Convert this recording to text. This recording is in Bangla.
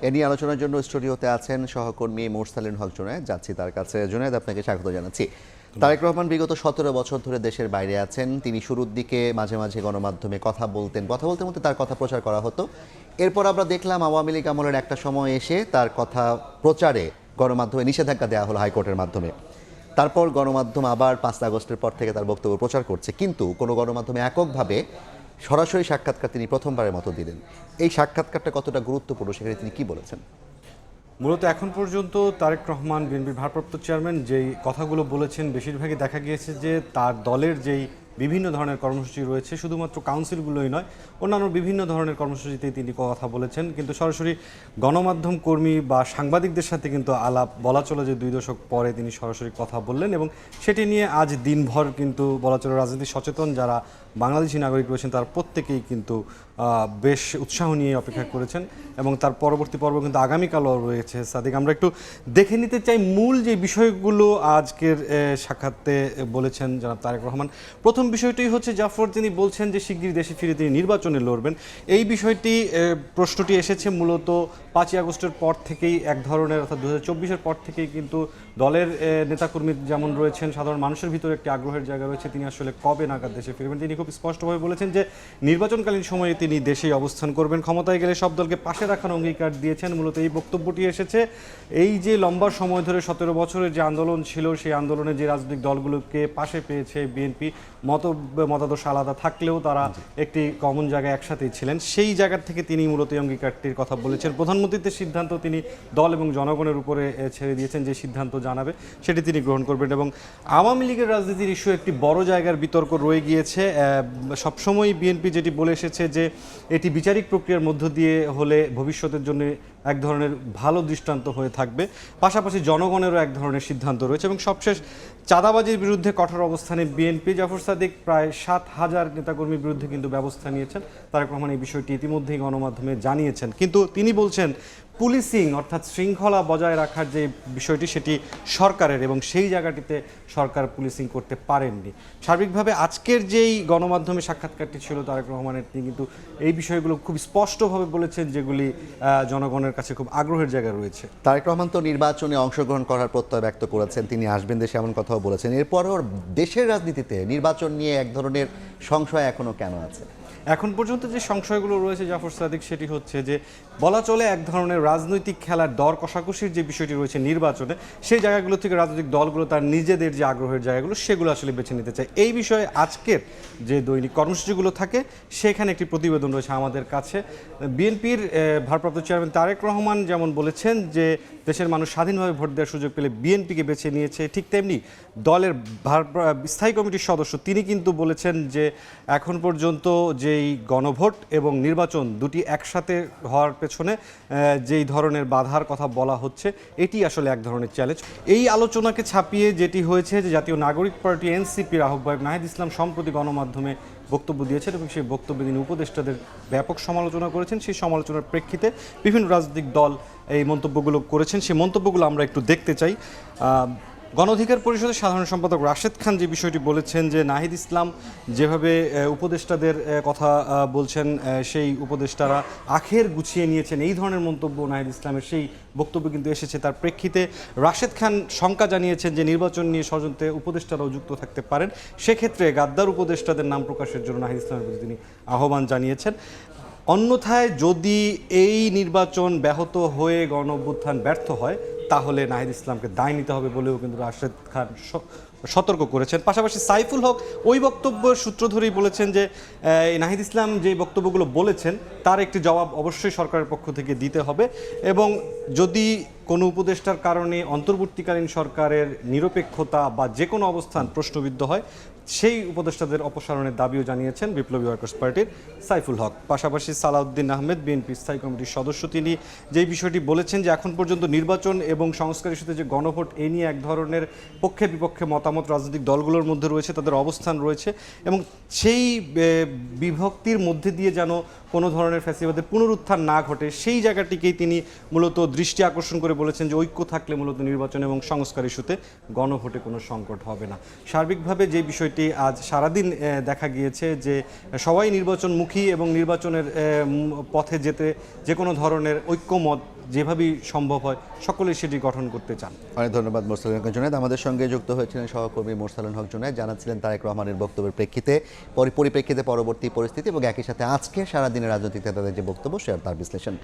এ নিয়ে আলোচনার জন্য স্টুডিওতে আছেন সহকর্মী মোরসালিন হক জুনায়েদ। যাচ্ছি তার কাছে। জুনায়েদ, আপনাকে স্বাগত জানাচ্ছি। তারেক রহমান বিগত 17 বছর ধরে দেশের বাইরে আছেন। তিনি শুরুর দিকে মাঝে মাঝে গণমাধ্যমে কথা বলতে বলতে তার কথা প্রচার করা হতো। এরপর আমরা দেখলাম আওয়ামী লীগ আমলের একটা সময় এসে তার কথা প্রচারে গণমাধ্যমে নিষেধাজ্ঞা দেওয়া হলো হাইকোর্টের মাধ্যমে। তারপর গণমাধ্যম আবার 5 আগস্টের পর থেকে তার বক্তব্য প্রচার করছে, কিন্তু কোনো গণমাধ্যমে এককভাবে সরাসরি সাক্ষাৎকার তিনি প্রথমবারের মতো দিলেন। এই সাক্ষাৎকারটা কতটা গুরুত্বপূর্ণ, সেখানে তিনি কি বলেছেন? মূলত এখন পর্যন্ত তারেক রহমান বিএনপির ভারপ্রাপ্ত চেয়ারম্যান যেই কথাগুলো বলেছেন, বেশিরভাগই দেখা গিয়েছে যে তার দলের যেই বিভিন্ন ধরনের কর্মসূচি রয়েছে, শুধুমাত্র কাউন্সিলগুলোই নয়, অন্যান্য বিভিন্ন ধরনের কর্মসূচিতেই তিনি কথা বলেছেন। কিন্তু সরাসরি গণমাধ্যম কর্মী বা সাংবাদিকদের সাথে কিন্তু আলাপ বলা চলে যে 2 দশক পরে তিনি সরাসরি কথা বললেন, এবং সেটি নিয়ে আজ দিনভর কিন্তু বলা চলে রাজনীতি সচেতন যারা বাংলাদেশি নাগরিক রয়েছেন তার প্রত্যেকেই কিন্তু বেশ উৎসাহ নিয়ে অপেক্ষা করেছেন, এবং তার পরবর্তী পর্ব কিন্তু আগামীকালও রয়েছে। সাদিক, আমরা একটু দেখে নিতে চাই মূল যে বিষয়গুলো আজকের সাক্ষাতে বলেছেন জনাব তারেক রহমান। প্রথম বিষয়টি হচ্ছে জাফর, তিনি বলছেন যে শিগগিরই দেশে ফিরে তিনি নির্বাচনে লড়বেন। এই বিষয়টি প্রশ্নটি এসেছে মূলত 5 আগস্টের পর থেকেই, এক ধরনের অর্থাৎ 2024-এর পর থেকেই কিন্তু দলের নেতাকর্মী যেমন রয়েছেন, সাধারণ মানুষের ভিতরে একটি আগ্রহের জায়গা রয়েছে তিনি আসলে কবে নাগাদ দেশে ফিরবেন। তিনি খুব স্পষ্টভাবে বলেছেন যে নির্বাচনকালীন সময়ে তিনি দেশেই অবস্থান করবেন, ক্ষমতায় গেলে সব দলকে পাশে রাখার অঙ্গীকার দিয়েছেন। মূলত এই বক্তব্যটি এসেছে এই যে লম্বা সময় ধরে 17 বছরের যে আন্দোলন ছিল, সেই আন্দোলনে যে রাজনৈতিক দলগুলোকে পাশে পেয়েছে বিএনপি, মতাদর্শ আলাদা থাকলেও তারা একটি কমন জায়গায় একসাথেই ছিলেন, সেই জায়গা থেকে তিনি মূলত এই অঙ্গীকারটির কথা বলেছেন। প্রধানমন্ত্রীর সিদ্ধান্ত তিনি দল এবং জনগণের উপরে ছেড়ে দিয়েছেন, যে সিদ্ধান্ত জানাবে সেটি তিনি গ্রহণ করবেন। এবং আওয়ামী লীগের রাজনীতির ইস্যু একটি বড় জায়গার বিতর্ক রয়ে গিয়েছে। সবসময় বিএনপি যেটি বলে এসেছে যে এটি বিচারিক প্রক্রিয়ার মধ্য দিয়ে হলে ভবিষ্যতের জন্য এক ধরনের ভালো দৃষ্টান্ত হয়ে থাকবে, পাশাপাশি জনগণেরও এক ধরনের সিদ্ধান্ত রয়েছে। এবং সবশেষ চাঁদাবাজির বিরুদ্ধে কঠোর অবস্থানে বিএনপি। জাফর সাদিক, প্রায় 7,000 নেতাকর্মীর বিরুদ্ধে কিন্তু ব্যবস্থা নিয়েছেন তারেক রহমান, এই বিষয়টি ইতিমধ্যেই গণমাধ্যমে জানিয়েছেন। কিন্তু তিনি বলছেন পুলিশিং অর্থাৎ শৃঙ্খলা বজায় রাখার যে বিষয়টি সেটি সরকারের, এবং সেই জায়গাটিতে সরকার পুলিশিং করতে পারেননি। সার্বিকভাবে আজকের যেই গণমাধ্যমে সাক্ষাৎকারটি ছিল তারেক রহমানের, তিনি কিন্তু এই বিষয়গুলো খুব স্পষ্টভাবে বলেছেন যেগুলি জনগণের কাছে খুব আগ্রহের জায়গা রয়েছে। তারেক রহমান তো নির্বাচনে অংশগ্রহণ করার প্রত্যয় ব্যক্ত করেছেন, তিনি আসবেন দেশে এমন কথাও বলেছেন। এরপরও দেশের রাজনীতিতে নির্বাচন নিয়ে এক ধরনের সংশয় এখনো কেন আছে? এখন পর্যন্ত যে সংশয়গুলো রয়েছে জাফর সাদিক, সেটি হচ্ছে যে বলা চলে এক ধরনের রাজনৈতিক খেলার দর কষাকষির যে বিষয়টি রয়েছে নির্বাচনে, সেই জায়গাগুলো থেকে রাজনৈতিক দলগুলো তার নিজেদের যে আগ্রহের জায়গাগুলো সেগুলো আসলে বেছে নিতে চায়। এই বিষয়ে আজকের যে দৈনিক কর্মসূচিগুলো থাকে সেখানে একটি প্রতিবেদন রয়েছে আমাদের কাছে। বিএনপির ভারপ্রাপ্ত চেয়ারম্যান তারেক রহমান যেমন বলেছেন যে দেশের মানুষ স্বাধীনভাবে ভোট দেওয়ার সুযোগ পেলে বিএনপিকে বেছে নিয়েছে, ঠিক তেমনি দলের স্থায়ী কমিটির সদস্য তিনি কিন্তু বলেছেন যে এখন পর্যন্ত যেই গণভোট এবং নির্বাচন দুটি একসাথে হওয়ার পেছনে যেই ধরনের বাধার কথা বলা হচ্ছে এটি আসলে এক ধরনের চ্যালেঞ্জ। এই আলোচনাকে ছাপিয়ে যেটি হয়েছে যে জাতীয় নাগরিক পার্টি এনসিপির আহ্বায়ক নাহিদ ইসলাম সম্প্রতি গণমাধ্যমে বক্তব্য দিয়েছেন, এবং সেই বক্তব্যে তিনি উপদেষ্টাদের ব্যাপক সমালোচনা করেছেন। সেই সমালোচনার প্রেক্ষিতে বিভিন্ন রাজনৈতিক দল এই মন্তব্যগুলো করেছেন, সেই মন্তব্যগুলো আমরা একটু দেখতে চাই। গণ অধিকার পরিষদের সাধারণ সম্পাদক রাশেদ খান যে বিষয়টি বলেছেন যে নাহিদ ইসলাম যেভাবে উপদেষ্টাদের কথা বলছেন, সেই উপদেষ্টারা আখের গুছিয়ে নিয়েছেন, এই ধরনের মন্তব্য নাহিদ ইসলামের সেই বক্তব্য কিন্তু এসেছে। তার প্রেক্ষিতে রাশেদ খান শঙ্কা জানিয়েছেন যে নির্বাচন নিয়ে ষড়যন্ত্রে উপদেষ্টারাও যুক্ত থাকতে পারেন, সেক্ষেত্রে গাদ্দার উপদেষ্টাদের নাম প্রকাশের জন্য নাহিদ ইসলামের প্রতি তিনি আহ্বান জানিয়েছেন। অন্যথায় যদি এই নির্বাচন ব্যাহত হয়ে গণ অভ্যুত্থান ব্যর্থ হয় তাহলে নাহিদ ইসলামকে দায় নিতে হবে বলেও কিন্তু রাশেদ খান সতর্ক করেছেন। পাশাপাশি সাইফুল হক ওই বক্তব্যের সূত্র ধরেই বলেছেন যে নাহিদ ইসলাম যে বক্তব্যগুলো বলেছেন তার একটি জবাব অবশ্যই সরকারের পক্ষ থেকে দিতে হবে, এবং যদি কোনো উপদেষ্টার কারণে অন্তর্বর্তীকালীন সরকারের নিরপেক্ষতা বা যে কোনো অবস্থান প্রশ্নবিদ্ধ হয় সেই উপদেষ্টাদের অপসারণের দাবিও জানিয়েছেন বিপ্লবী ওয়ার্কার্স পার্টির সাইফুল হক। পাশাপাশি সালাউদ্দিন আহমেদ বিএনপি স্থায়ী কমিটির সদস্য, তিনি যেই বিষয়টি বলেছেন যে এখন পর্যন্ত নির্বাচন এবং সংস্কার ইস্যুতে যে গণভোট এই নিয়ে এক ধরনের পক্ষে বিপক্ষে মতামত রাজনৈতিক দলগুলোর মধ্যে রয়েছে, তাদের অবস্থান রয়েছে, এবং সেই বিভক্তির মধ্যে দিয়ে যেন কোনো ধরনের ফ্যাসিবাদের পুনরুত্থান না ঘটে সেই জায়গাটিকেই তিনি মূলত দৃষ্টি আকর্ষণ করে বলেছেন যে ঐক্য থাকলে মূলত নির্বাচন এবং সংস্কার ইস্যুতে গণভোটে কোনো সংকট হবে না। সার্বিকভাবে যে বিষয়টি আজ সারাদিন দেখা গিয়েছে যে সবাই নির্বাচনমুখী এবং নির্বাচনের পথে যেতে যে কোনো ধরনের ঐক্যমত যেভাবেই সম্ভব হয় সকলেই সেটি গঠন করতে চান। অনেক ধন্যবাদ মোরসালিন হক জুনায়েদ। আমাদের সঙ্গে যুক্ত হয়েছিলেন সহকর্মী মোরসালিন হক জুনায়েদ, জানাচ্ছিলেন তারেক রহমানের বক্তব্যের পরিপ্রেক্ষিতে পরবর্তী পরিস্থিতি এবং একই সাথে আজকে সারাদিনের রাজনৈতিক নেতাদের যে বক্তব্য সে তার বিশ্লেষণ।